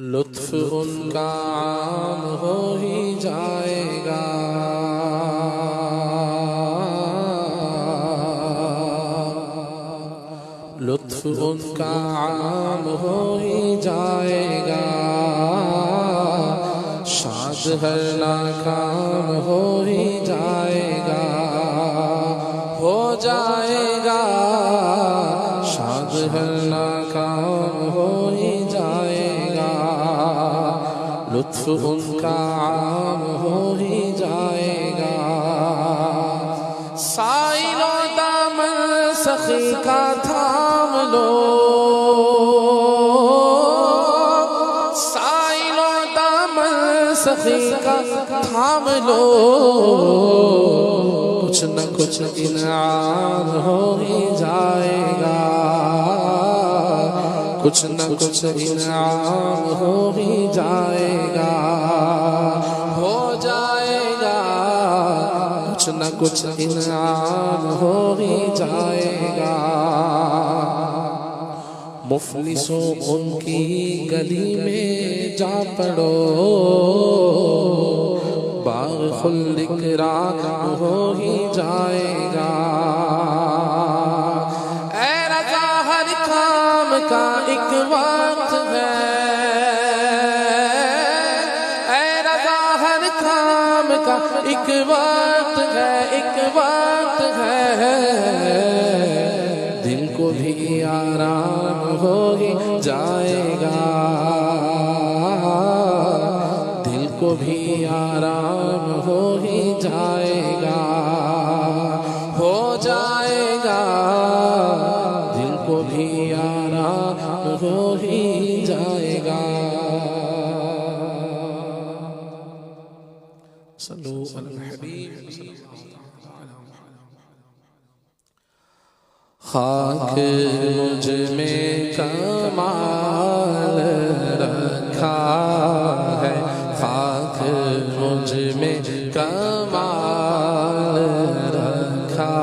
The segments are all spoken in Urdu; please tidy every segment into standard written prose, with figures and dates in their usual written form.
لطف ان کا عام ہو ہی جائے گا، لطف ان کا عام ہو ہی جائے گا، شاد ہر ناکام ہو ہی جائے گا، ہو جائے گا، شاد ہر ناکام ہو ہی جائے گا، لطف ان کا عام ہو ہی جائے گا۔ سائل و دامن سخی کا تھام لو، سائل و دامن سخی کا تھام لو، کچھ نہ کچھ انعام ہو ہی جائے گا، کچھ نہ کچھ انعام ہو ہی جائے گا، ہو جائے گا، کچھ نہ کچھ انعام ہو ہی جائے گا۔ مفلسوں ان کی گلی میں جا پڑو، باغ خلد رام ہو ہی جائے گا۔ اے رضا ہر کام کا ایک وقت ہے، اے رضا ہر کام کا ایک وقت ہے، ایک وقت ہے، دل کو بھی آرام ہو ہی جائے گا، دل کو بھی آرام ہو ہی جائے گا، ہو جائے گا، دل کو بھی آرام ہو ہی جائے گا۔ صلو علی الحبیب صلی اللہ علیہ وسلم۔ خاک مجھ میں کمال رکھا ہے، خاک مجھ میں کمال رکھا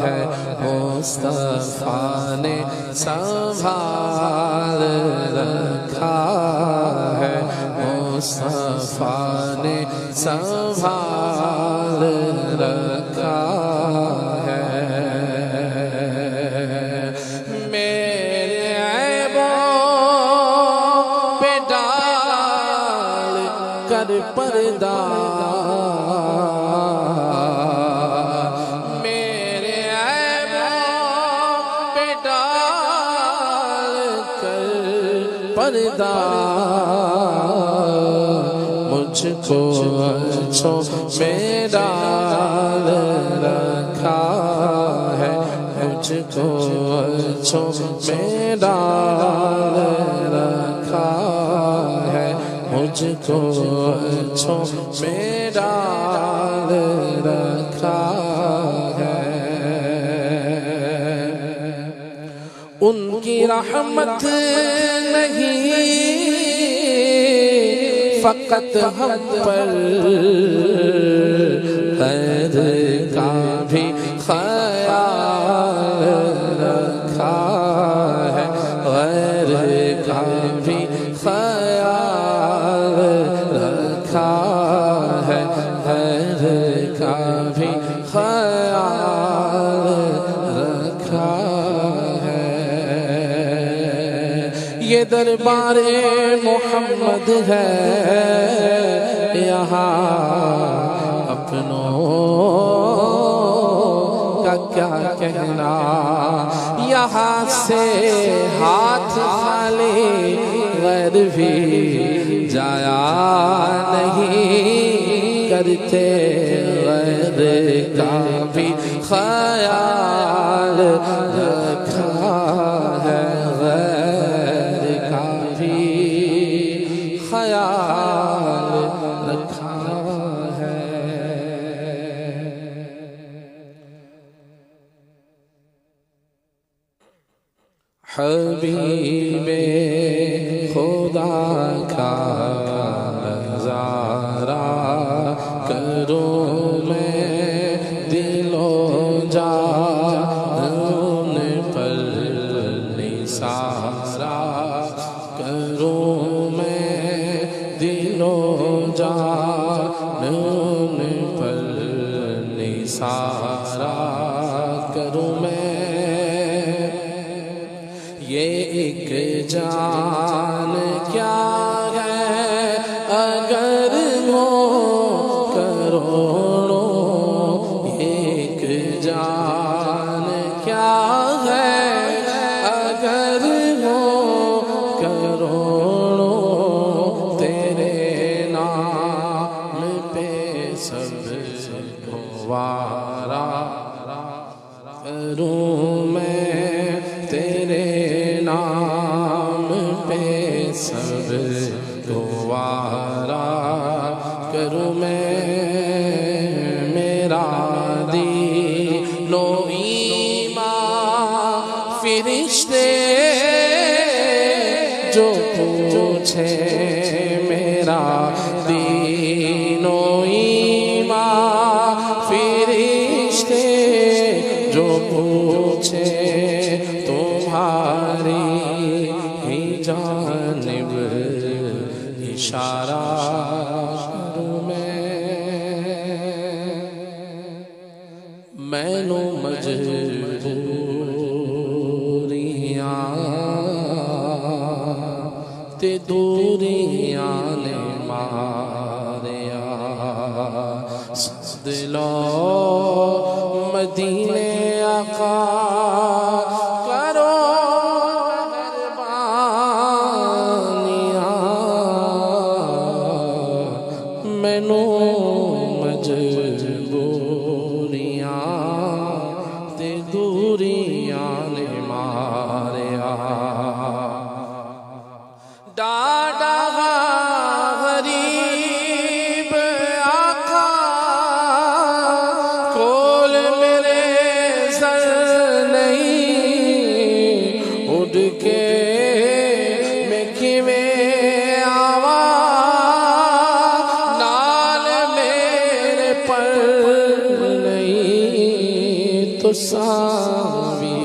ہے، مصطفیٰ نے سنبھال رکھا ہے، مصطفیٰ نے سنبھال رکھا ہے، میرے عیبوں پہ ڈال کر پردہ، میرے عیبوں پہ ڈال کر پردہ، مجھ کو اچھوں میں ڈال رکھا ہے، مجھ کو اچھوں میں ڈال رکھا ہے، مجھ کو اچھوں میں ڈال رکھا ہے۔ ان کی رحمت نہیں فقط ہم پر، غیر کا بھی خیال رکھا ہے، غیر کا بھی خیال رکھا ہے، غیر کا بھی خیال رکھا ہے۔ یہ دربار محمد ہے، یہاں اپنوں کا کیا کہنا، یہاں سے ہاتھ خالی غیر بھی جایا نہیں کرتے، غیر کا بھی خیال رکھا ہے، غیر کا بھی خیال رکھا ہے۔ حبیب خدا کا نظارہ کروں میں دل و جان پر نثارہ کروں میں سب گوارا کروں میں میرا دین و ایمان فرشتے جو پوچھے میرا دین و ایمان فرشتے جو پوچھے تمہاری ہی جانب اشارہ کروں میں نو مجبوریاں تے دوریاں نے ماریا دلو مدینے آقا کرو مہربانیاں مینو مجبوریاں تے دوریاں نے ماریا ڈاڈا غریب آقا کول میرے سر نہیں اڑ کے میں کیویں آوا نال میرے پر نہیں تو ساوی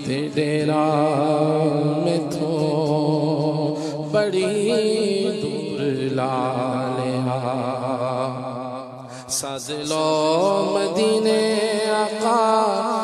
تے ڈیرا میں تھو بڑی دور لا لیا ساز لو مدینے آقا